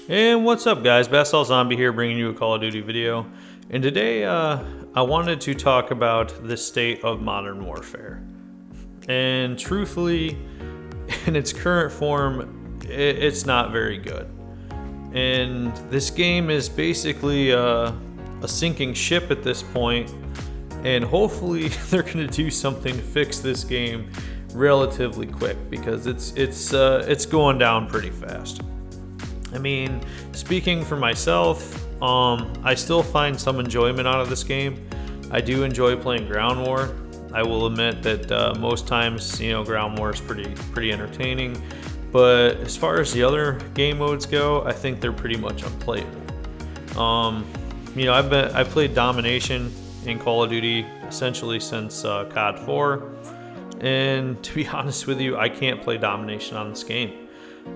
And what's up, guys? Bastal Zombie here, bringing you a Call of Duty video. And today, I wanted to talk about the state of Modern Warfare. And truthfully, in its current form, it's not very good. And this game is basically a sinking ship at this point. And hopefully, they're going to do something to fix this game relatively quick, because it's going down pretty fast. I mean, speaking for myself, I still find some enjoyment out of this game. I do enjoy playing Ground War. I will admit that most times, Ground War is pretty entertaining. But as far as the other game modes go, I think they're pretty much unplayable. I played Domination in Call of Duty essentially since COD 4, and to be honest with you, I can't play Domination on this game.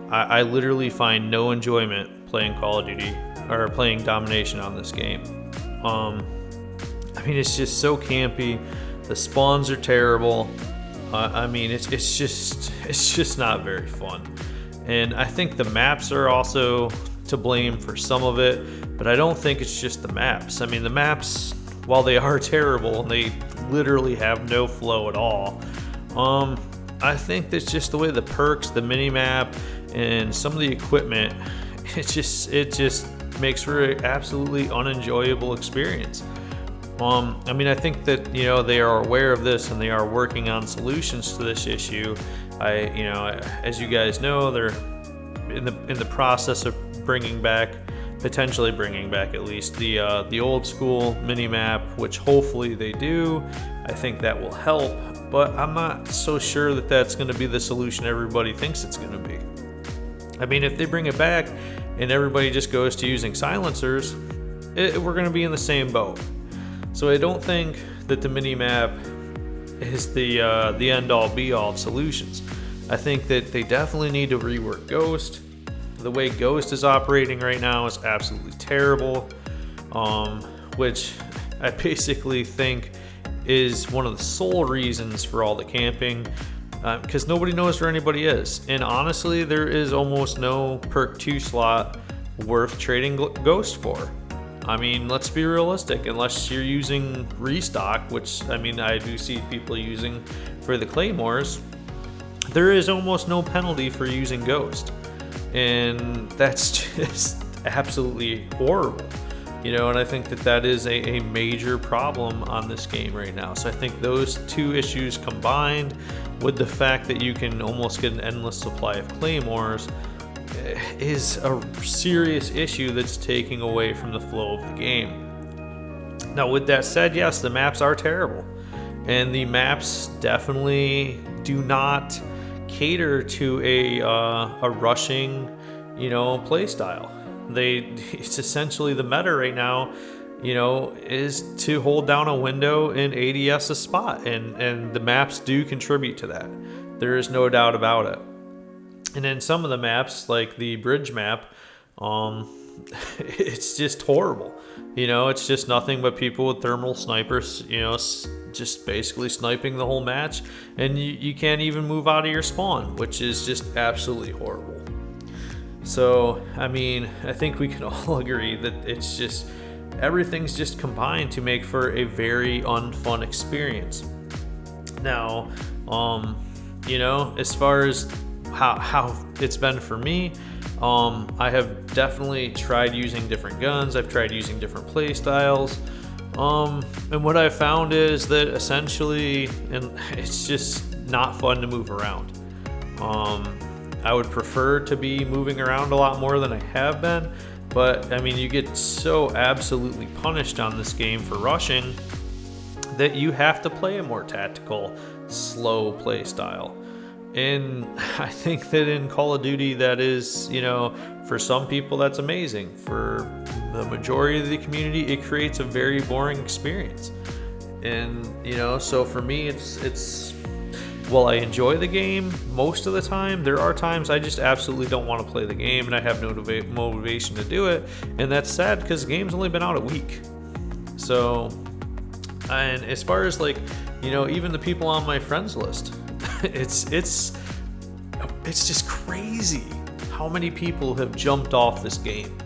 I literally find no enjoyment playing Call of Duty or playing Domination on this game. It's just so campy. The spawns are terrible. It's just not very fun. And I think the maps are also to blame for some of it, but I don't think it's just the maps. I mean, the maps, while they are terrible and they literally have no flow at all, I think that's just the way the perks, the mini-map, and some of the equipment, it just makes for an absolutely unenjoyable experience. I think that they are aware of this and they are working on solutions to this issue. As you guys know, they're in the process of potentially bringing back at least the old school mini map, which hopefully they do. I think that will help, but I'm not so sure that that's going to be the solution everybody thinks it's going to be. If they bring it back and everybody just goes to using silencers, we're going to be in the same boat. So I don't think that the mini-map is the end-all be-all of solutions. I think that they definitely need to rework Ghost. The way Ghost is operating right now is absolutely terrible, which I basically think is one of the sole reasons for all the camping. Because nobody knows where anybody is. And honestly, there is almost no perk 2 slot worth trading Ghost for. Let's be realistic. Unless you're using Restock, which I do see people using for the Claymores, there is almost no penalty for using Ghost. And that's just absolutely horrible. And I think that is a major problem on this game right now. So I think those two issues combined with the fact that you can almost get an endless supply of Claymores is a serious issue that's taking away from the flow of the game. Now, with that said, yes, the maps are terrible. And the maps definitely do not cater to a rushing, play style. It's essentially the meta right now, is to hold down a window and ADS a spot, and the maps do contribute to that. There is no doubt about it. And then some of the maps, like the bridge map, it's just horrible. It's just nothing but people with thermal snipers, just basically sniping the whole match, and you can't even move out of your spawn, which is just absolutely horrible. So, I think we can all agree that it's just, everything's just combined to make for a very unfun experience. Now, as far as how it's been for me, I have definitely tried using different guns. I've tried using different play styles. And what I've found is that essentially, and it's just not fun to move around. I would prefer to be moving around a lot more than I have been, but you get so absolutely punished on this game for rushing that you have to play a more tactical, slow play style. And I think that in Call of Duty, that is, for some people that's amazing. For the majority of the community, it creates a very boring experience. And, so for me, it's while I enjoy the game most of the time, there are times I just absolutely don't want to play the game and I have no motivation to do it. And that's sad because the game's only been out a week. So, and as far as even the people on my friends list, it's just crazy how many people have jumped off this game,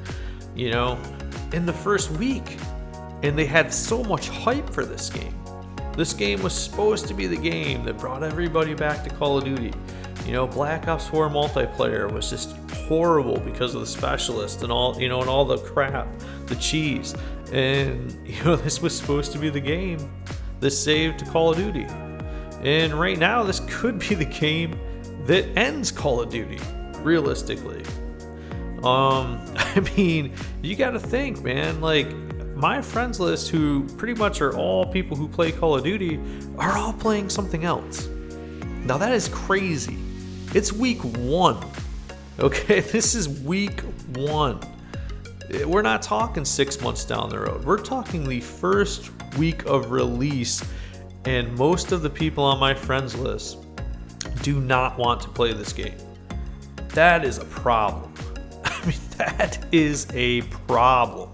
you know, in the first week. And they had so much hype for this game. This game was supposed to be the game that brought everybody back to Call of Duty. You know, Black Ops 4 multiplayer was just horrible because of the specialists and all, you know, and all the crap, the cheese. And, you know, this was supposed to be the game that saved Call of Duty. And right now, this could be the game that ends Call of Duty, realistically. I mean, you gotta think, man, like, my friends list, who pretty much are all people who play Call of Duty, are all playing something else. Now that is crazy. It's week 1. Okay, this is week 1. We're not talking 6 months down the road. We're talking the first week of release, and most of the people on my friends list do not want to play this game. That is a problem. I mean, that is a problem.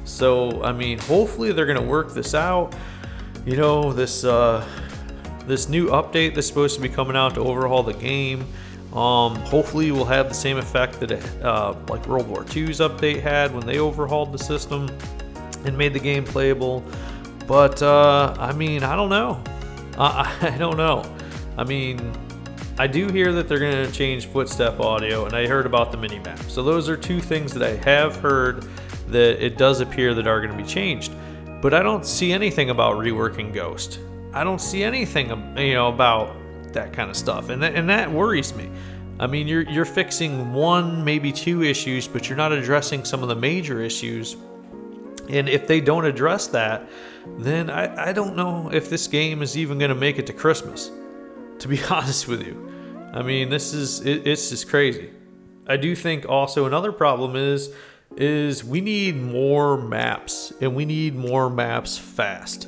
So, I mean, hopefully they're going to work this out. You know, this new update that's supposed to be coming out to overhaul the game, hopefully will have the same effect that like World War II's update had when they overhauled the system and made the game playable. But, I mean, I don't know. I don't know. I mean, I do hear that they're going to change footstep audio, and I heard about the mini-map. So those are two things that I have heard that it does appear that are going to be changed. But I don't see anything about reworking Ghost. I don't see anything, you know, about that kind of stuff, and that worries me. I mean, you're fixing 1, maybe 2 issues, but you're not addressing some of the major issues. And if they don't address that, then I don't know if this game is even going to make it to Christmas, to be honest with you. I mean, it's just crazy. I do think also another problem is we need more maps, and we need more maps fast.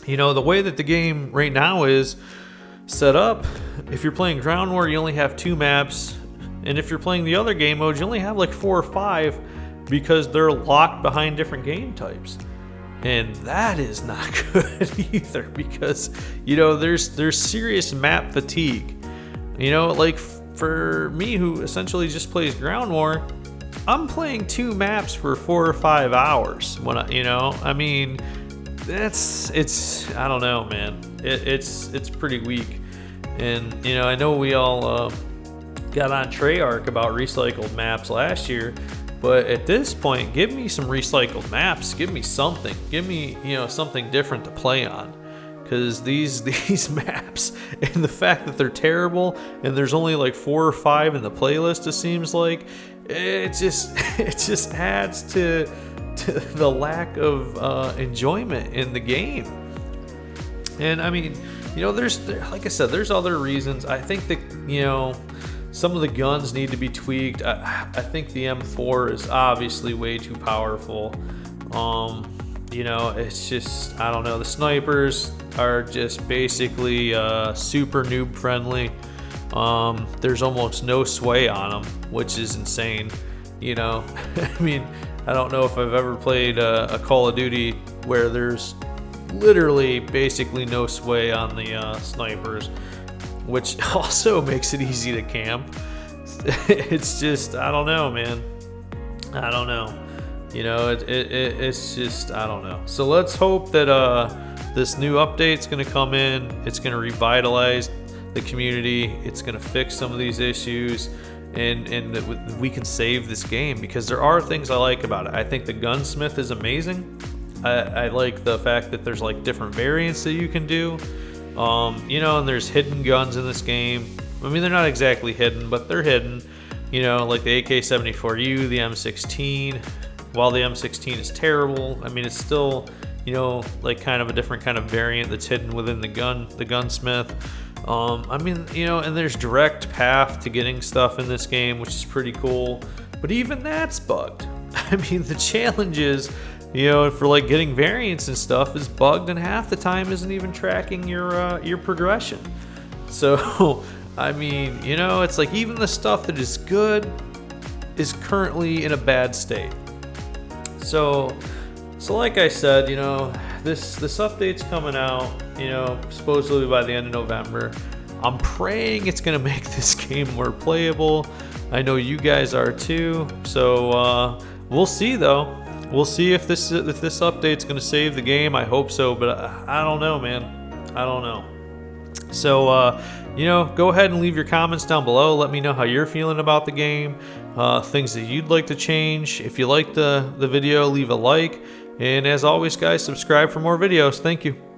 You know, the way that the game right now is set up, if you're playing Ground War, you only have 2 maps, and if you're playing the other game modes, you only have like 4 or 5 because they're locked behind different game types. And that is not good either, because, you know, there's serious map fatigue. You know, like for me, who essentially just plays Ground War, I'm playing 2 maps for 4 or 5 hours. When I mean, it's I don't know, man. It's pretty weak. And, you know, I know we all got on Treyarch about recycled maps last year. But at this point, give me some recycled maps. Give me something. Give me, you know, something different to play on. Because these maps, and the fact that they're terrible, and there's only like 4 or 5 in the playlist, it seems like, it just adds to the lack of enjoyment in the game. And I mean, you know, there's, like I said, there's other reasons. I think that, you know, some of the guns need to be tweaked. I think the M4 is obviously way too powerful. You know, it's just, I don't know. The snipers are just basically super noob friendly. There's almost no sway on them, which is insane. You know, I mean, I don't know if I've ever played a Call of Duty where there's literally basically no sway on the snipers, which also makes it easy to camp. It's just, I don't know, man. I don't know. You know, it's just, I don't know. So let's hope that this new update's going to come in. It's going to revitalize the community. It's going to fix some of these issues, and that we can save this game, because there are things I like about it. I think the gunsmith is amazing. I like the fact that there's like different variants that you can do. You know, and there's hidden guns in this game. I mean, they're not exactly hidden, but they're hidden. You know, like the AK-74U, the M16. While the M16 is terrible, I mean, it's still, you know, like kind of a different kind of variant that's hidden within the gunsmith. I mean, you know, and there's direct path to getting stuff in this game, which is pretty cool. But even that's bugged. I mean, the challenges, you know, for like getting variants and stuff is bugged, and half the time isn't even tracking your progression. So, I mean, you know, it's like even the stuff that is good is currently in a bad state. So like I said, you know, this update's coming out, you know, supposedly by the end of November. I'm praying it's gonna make this game more playable. I know you guys are too. So we'll see though. We'll see if this update's gonna save the game. I hope so, but I don't know, man. I don't know. So you know, go ahead and leave your comments down below. Let me know how you're feeling about the game, things that you'd like to change. If you liked the video, leave a like. And as always, guys, subscribe for more videos. Thank you.